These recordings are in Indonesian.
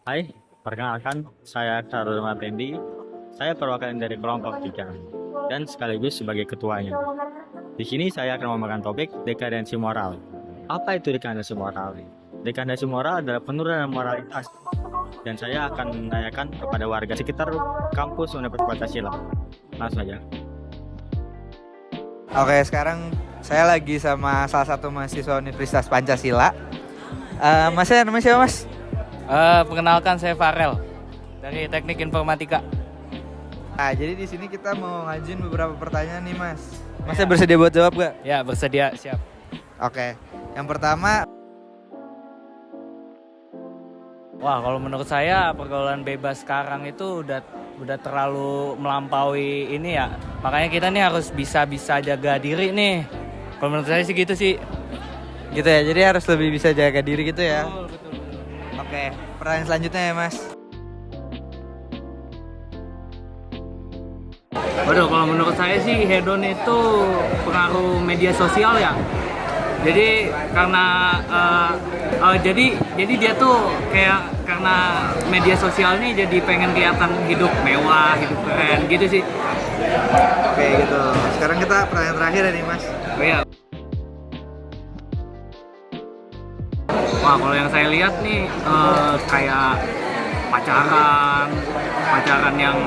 Hai, perkenalkan saya Karul Matendi. Saya perwakilan dari kelompok 3 dan sekaligus sebagai ketuanya. Di sini saya akan membahas topik dekadensi moral. Apa itu dekadensi moral? Dekadensi moral adalah penurunan moralitas dan saya akan menanyakan kepada warga sekitar kampus Universitas Pancasila. Langsung saja. Oke, sekarang saya lagi sama salah satu mahasiswa Universitas Pancasila. Masnya namanya siapa, Mas? Perkenalkan saya Farel dari Teknik Informatika. Nah, jadi di sini kita mau ngajuin beberapa pertanyaan nih, Mas. Masnya bersedia buat jawab gak? Ya, bersedia, siap. Oke, yang pertama, Wah, kalau menurut saya pergaulan bebas sekarang itu udah terlalu melampaui ini ya. Makanya kita nih harus bisa jaga diri nih. Kalau menurut saya sih gitu sih. gitu ya. Jadi harus lebih bisa jaga diri gitu ya. Betul. Oke, pertanyaan selanjutnya ya, Mas. Waduh, kalau menurut saya sih hedon itu pengaruh media sosial ya. Jadi karena jadi dia tuh kayak karena media sosial nih jadi pengen kelihatan hidup mewah, hidup keren gitu sih. Oke, gitu. Sekarang kita pertanyaan terakhir ya nih, Mas. Oh iya. Wah, kalau yang saya lihat nih kayak pacaran yang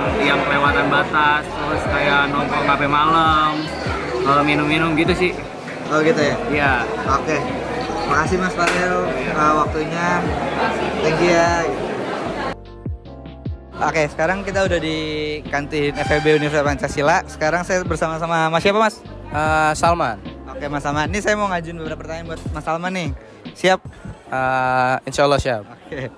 kelewatan batas, terus kayak nongkrong sampai malam, minum-minum gitu sih. Oh, gitu ya. Iya. Oke. Makasih Mas Farel waktunya. Thank you ya. Oke, sekarang kita udah di kantin FEB Universitas Pancasila. Sekarang saya bersama-sama Mas siapa, Mas? Salman. Oke, Mas Salman. Ini saya mau ngajuin beberapa pertanyaan buat Mas Salman nih. Siap? Insya Allah siap. Oke.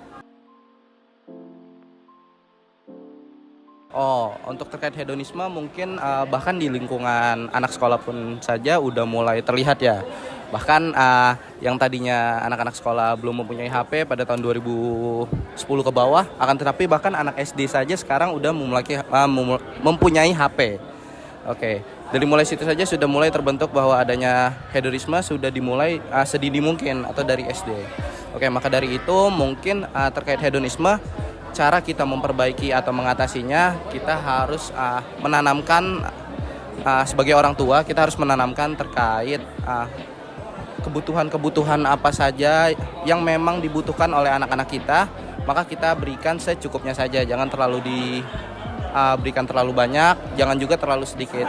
Oh, untuk terkait hedonisme mungkin bahkan di lingkungan anak sekolah pun saja udah mulai terlihat ya. Bahkan yang tadinya anak-anak sekolah belum mempunyai HP pada tahun 2010 ke bawah, akan tetapi bahkan anak SD saja sekarang udah mempunyai HP. Oke, dari mulai situ saja sudah mulai terbentuk bahwa adanya hedonisme sudah dimulai sedini mungkin atau dari SD. Oke, maka dari itu mungkin terkait hedonisme, cara kita memperbaiki atau mengatasinya, kita harus menanamkan sebagai orang tua, kita harus menanamkan terkait kebutuhan-kebutuhan apa saja yang memang dibutuhkan oleh anak-anak kita, maka kita berikan secukupnya saja, jangan terlalu diberikan terlalu banyak, jangan juga terlalu sedikit.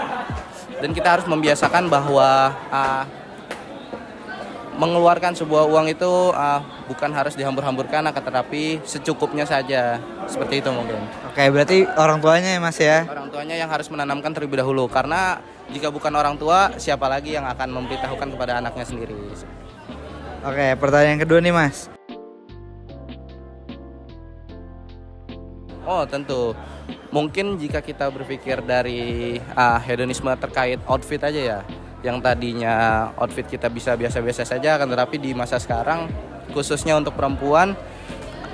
Dan kita harus membiasakan bahwa mengeluarkan sebuah uang itu bukan harus dihambur-hamburkan, akan tetapi secukupnya saja. Seperti itu mungkin. Oke, berarti orang tuanya ya, Mas ya. Orang tuanya yang harus menanamkan terlebih dahulu, karena jika bukan orang tua, siapa lagi yang akan memberitahukan kepada anaknya sendiri. Oke, pertanyaan kedua nih, Mas. Oh, tentu. Mungkin jika kita berpikir dari hedonisme terkait outfit aja ya, yang tadinya outfit kita bisa biasa-biasa saja, akan tetapi di masa sekarang, khususnya untuk perempuan,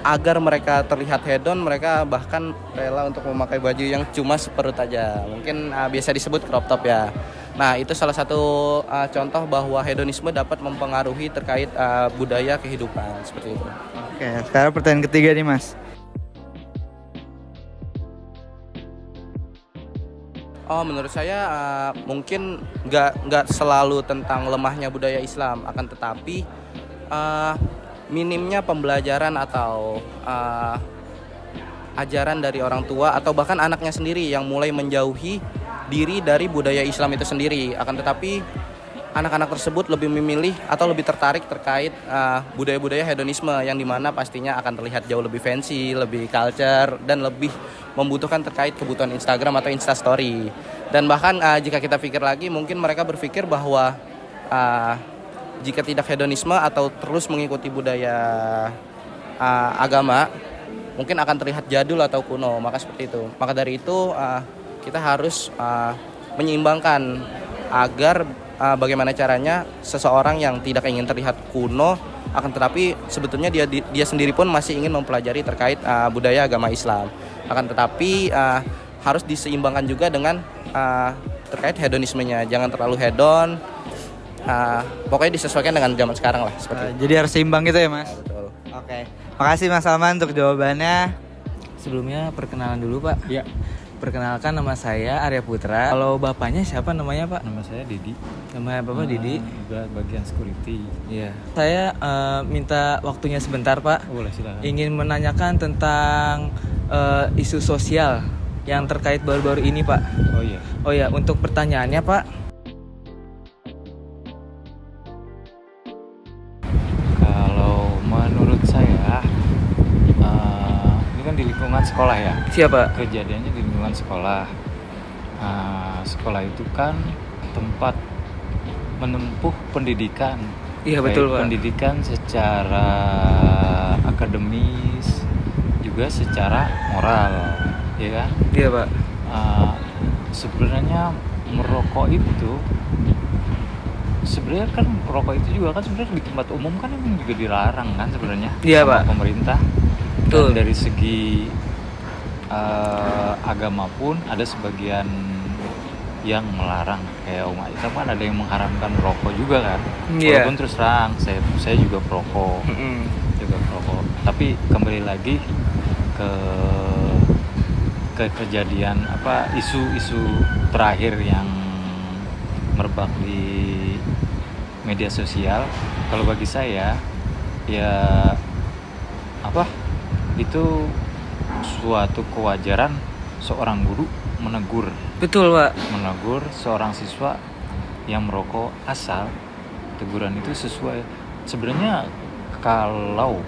agar mereka terlihat hedon, mereka bahkan rela untuk memakai baju yang cuma seperut aja. Mungkin biasa disebut crop top ya. Nah, itu salah satu contoh bahwa hedonisme dapat mempengaruhi terkait budaya kehidupan, seperti itu. Oke, sekarang pertanyaan ketiga nih, Mas. Oh, menurut saya mungkin nggak selalu tentang lemahnya budaya Islam, akan tetapi minimnya pembelajaran atau ajaran dari orang tua atau bahkan anaknya sendiri yang mulai menjauhi diri dari budaya Islam itu sendiri. Akan tetapi anak-anak tersebut lebih memilih atau lebih tertarik terkait budaya-budaya hedonisme yang dimana pastinya akan terlihat jauh lebih fancy, lebih culture, dan lebih membutuhkan terkait kebutuhan Instagram atau Instastory. Dan bahkan jika kita pikir lagi, mungkin mereka berpikir bahwa jika tidak hedonisme atau terus mengikuti budaya agama, mungkin akan terlihat jadul atau kuno. Maka seperti itu. Maka dari itu kita harus menyeimbangkan agar bagaimana caranya seseorang yang tidak ingin terlihat kuno, akan tetapi sebetulnya dia sendiri pun masih ingin mempelajari terkait budaya agama Islam. Akan tetapi harus diseimbangkan juga dengan terkait hedonismenya. Jangan terlalu hedon, pokoknya disesuaikan dengan zaman sekarang lah, seperti itu. Jadi harus seimbang gitu ya, Mas. Betul. Oke. Makasih Mas Salman untuk jawabannya. Sebelumnya perkenalan dulu Pak. Iya. Perkenalkan nama saya Arya Putra. Kalau bapaknya siapa namanya Pak? Nama saya Didi. Nama Bapak Didi. Bagian security. Iya. Saya minta waktunya sebentar Pak. Boleh silakan. Ingin menanyakan tentang isu sosial yang terkait baru-baru ini Pak. Oh iya. Oh ya, untuk pertanyaannya Pak. Kalau menurut saya ini kan di lingkungan sekolah ya. Siapa? Kejadiannya di lingkungan sekolah. Sekolah itu kan tempat menempuh pendidikan. Iya betul Baik Pak. pendidikan secara akademis juga secara moral, ya kan? Iya Pak. Sebenarnya merokok itu sebenarnya kan merokok itu juga kan sebenarnya di tempat umum kan emang juga dilarang kan sebenarnya Iya, sama Pak. pemerintah. Betul. Dan dari segi agama pun ada sebagian yang melarang, kayak umat Islam kan ada yang mengharamkan merokok juga kan. Iya. Walaupun terus terang saya juga perokok. Juga perokok. Tapi kembali lagi ke kejadian isu-isu terakhir yang merebak di media sosial. Kalau bagi saya ya itu suatu kewajaran seorang guru menegur Betul Pak. seorang siswa yang merokok, asal teguran itu sesuai. Sebenarnya kalau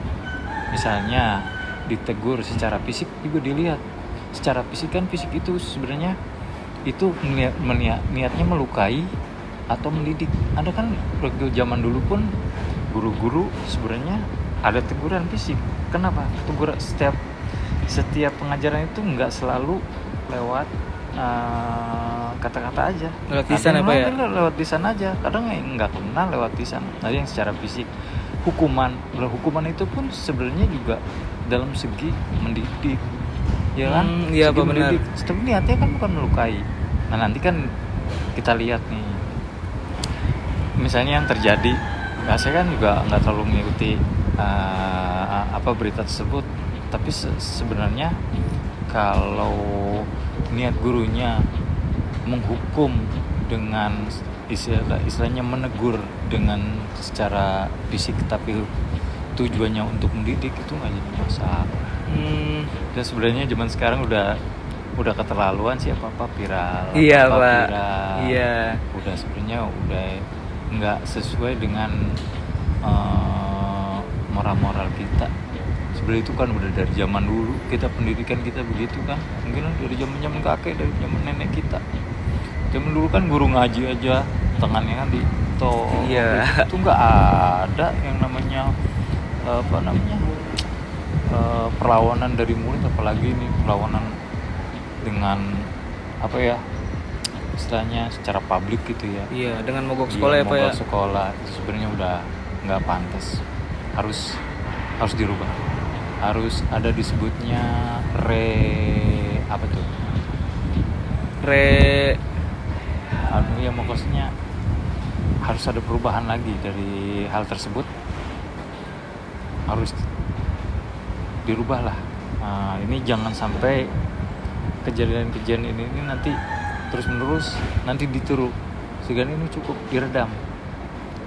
misalnya ditegur secara fisik juga dilihat secara fisik, kan fisik itu sebenarnya itu niatnya melukai atau mendidik. Ada kan waktu zaman dulu pun guru-guru sebenarnya ada teguran fisik. Kenapa? Teguran setiap pengajaran itu nggak selalu lewat kata-kata aja. Lewat lisan apa ya? Lewat lisan aja. Kadang nggak kenal lewat lisan. Ada yang secara fisik. Hukuman itu pun sebenarnya juga dalam segi mendidik, ya kan? Iya Segi Pak, benar. mendidik. Tapi niatnya kan bukan melukai. Nah nanti kan kita lihat nih, misalnya yang terjadi. Nah, saya kan juga nggak terlalu mengikuti berita tersebut. Tapi sebenarnya kalau niat gurunya menghukum dengan istilahnya menegur dengan secara fisik, tapi tujuannya untuk mendidik, itu nggak jadi masalah. Dan sebenarnya zaman sekarang udah keterlaluan sih apa viral. Iya Pak. Viral. Iya. Udah sebenarnya udah nggak sesuai dengan moral kita. Sebenarnya itu kan udah dari zaman dulu, kita pendidikan kita begitu kan. Mungkin dari zaman kakek, dari zaman nenek kita. Zaman dulu kan guru ngaji aja tangannya kan Iya. Itu nggak ada yang namanya perlawanan dari murid, apalagi ini perlawanan dengan istilahnya secara publik gitu ya. Iya, dengan mogok sekolah ya Pak ya. Mogok sekolah itu sebenarnya udah nggak pantas. Harus dirubah. Harus ada disebutnya maksudnya harus ada perubahan lagi dari hal tersebut. Harus dirubah lah. Nah, ini jangan sampai kejadian-kejadian ini nanti terus menerus nanti ditiru, sehingga ini cukup diredam.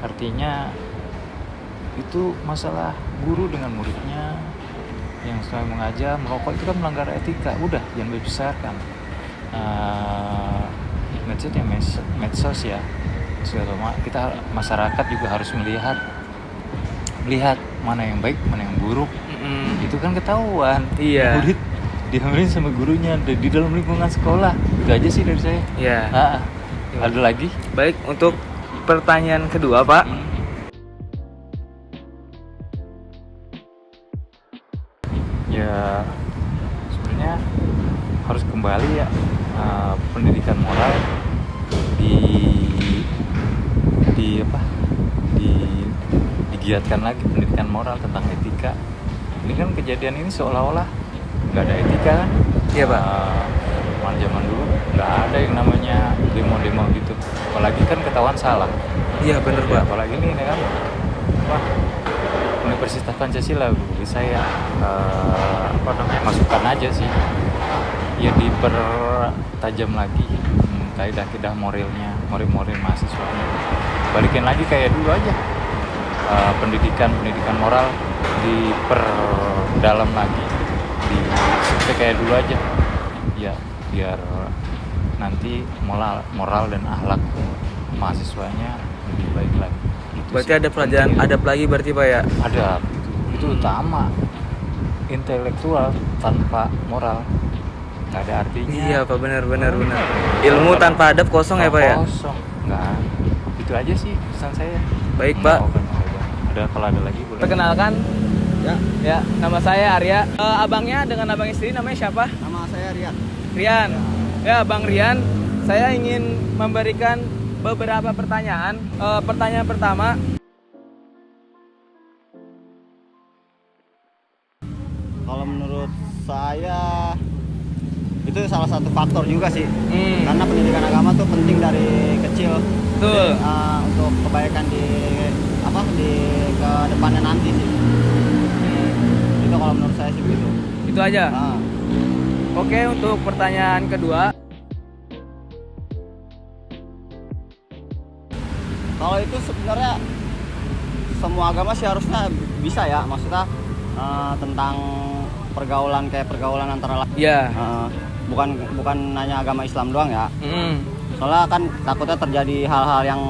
Artinya itu masalah guru dengan muridnya yang selama mengajar merokok itu kan melanggar etika. Udah jangan dibesarkan. Medsos ya, kita masyarakat juga harus melihat mana yang baik, mana yang buruk. Itu kan ketahuan. Iya. Murid dihamilin sama gurunya di dalam lingkungan sekolah. Itu aja sih dari saya. Iya. Ada lagi? Baik, untuk pertanyaan kedua Pak. Ya sebenarnya harus kembali ya, pendidikan moral digiatkan lagi, pendidikan moral tentang etika. Ini kan kejadian ini seolah-olah nggak ada etika kan? Iya Pak. Malah zaman dulu nggak ada yang namanya demo-demo gitu, apalagi kan ketahuan salah. Iya benar Ya, Pak. apalagi ini kan Universitas Pancasila bagi saya masukan aja sih, ya dipertajam lagi kaidah-kaidah moralnya, moral mahasiswanya, balikin lagi kayak dulu aja. Pendidikan moral diperdalam lagi, seperti kayak dulu aja ya, biar nanti moral dan akhlak mahasiswanya lebih baik lagi gitu. Berarti sih. ada pelajaran adab lagi berarti Pak ya? Ada, itu utama. Intelektual tanpa moral nggak ada artinya. Iya Pak, benar. Ilmu tanpa adab kosong ya Pak ya? Kosong, nggak. Itu aja sih pesan saya. Baik Pak. Ada kalau ada lagi boleh. Perkenalkan, ya nama saya Arya. Abangnya dengan abang istri namanya siapa? Nama saya Rian. Ya Bang Rian, saya ingin memberikan beberapa pertanyaan. Pertanyaan pertama, Kalau menurut saya itu salah satu faktor juga sih, karena pendidikan agama tuh penting dari kecil. Betul. Jadi, untuk kebaikan di ke depannya nanti sih. Itu kalau menurut saya sih begitu. itu aja. Nah, Oke, untuk pertanyaan kedua, kalau itu sebenarnya semua agama sih harusnya bisa ya, maksudnya tentang pergaulan antara ya. bukan hanya agama Islam doang ya. Mm. Soalnya kan takutnya terjadi hal-hal yang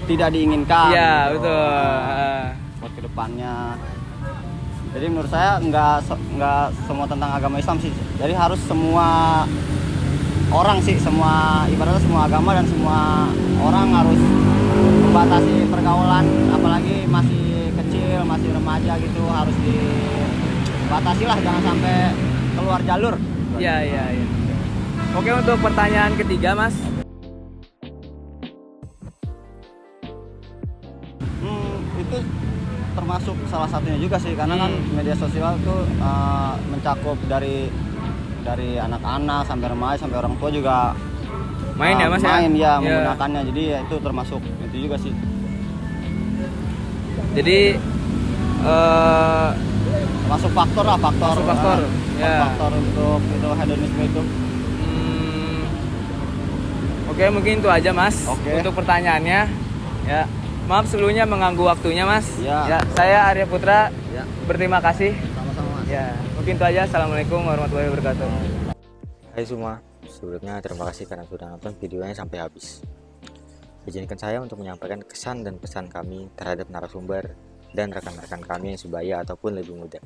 tidak diinginkan. Iya, gitu. betul. Buat kedepannya. Jadi menurut saya nggak semua tentang agama Islam sih. Jadi harus semua orang sih, ibaratnya semua agama dan semua orang harus membatasi pergaulan, apalagi masih kecil, masih remaja gitu, harus dibatasi lah, jangan sampai keluar jalur. Iya. Oke, untuk pertanyaan ketiga, Mas. Itu termasuk salah satunya juga sih, karena kan media sosial tuh mencakup dari anak-anak sampai remaja sampai orang tua juga Main ya Mas main ya? menggunakannya. Jadi ya itu termasuk itu juga sih. Jadi Termasuk faktor lah, faktor ya. faktor untuk itu hedonisme itu. Oke, mungkin itu aja Mas. Oke. Untuk pertanyaannya. Ya. Maaf sebelumnya mengganggu waktunya Mas. Ya. Saya Arya Putra. Ya. Berterima kasih. Sama-sama Mas. Ya, mungkin itu aja. Assalamualaikum warahmatullahi wabarakatuh. Hai semua, sebelumnya terima kasih karena sudah nonton videonya sampai habis. Izinkan saya untuk menyampaikan kesan dan pesan kami terhadap narasumber dan rekan-rekan kami yang sebaya ataupun lebih muda.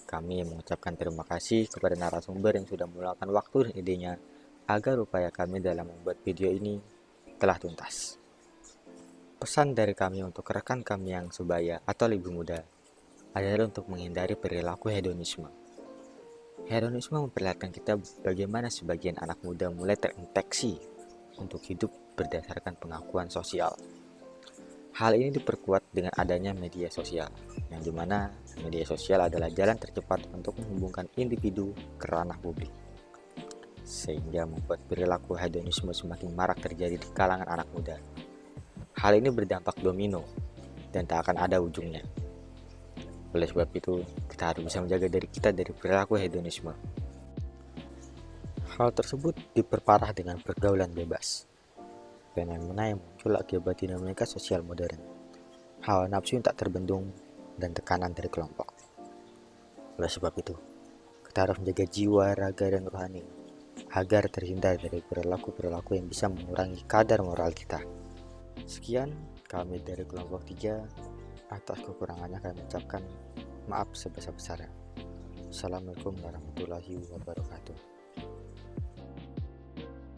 Kami mengucapkan terima kasih kepada narasumber yang sudah meluangkan waktu dan idenya agar upaya kami dalam membuat video ini telah tuntas. Pesan dari kami untuk rekan kami yang sebaya atau lebih muda adalah untuk menghindari perilaku hedonisme. Hedonisme memperlihatkan kita bagaimana sebagian anak muda mulai terinfeksi untuk hidup berdasarkan pengakuan sosial. Hal ini diperkuat dengan adanya media sosial, yang dimana media sosial adalah jalan tercepat untuk menghubungkan individu ke ranah publik, sehingga membuat perilaku hedonisme semakin marak terjadi di kalangan anak muda. Hal ini berdampak domino dan tak akan ada ujungnya. Oleh sebab itu, kita harus bisa menjaga diri kita dari perilaku hedonisme. Hal tersebut diperparah dengan pergaulan bebas, fenomena yang muncul akibat dinamika sosial modern, hawa nafsu yang tak terbendung, dan tekanan dari kelompok. Oleh sebab itu, kita harus menjaga jiwa, raga, dan rohani agar terhindar dari perilaku-perilaku yang bisa mengurangi kadar moral kita. Sekian kami dari kelompok 3. Atas kekurangannya kami ucapkan maaf sebesar-besarnya. Assalamualaikum warahmatullahi wabarakatuh.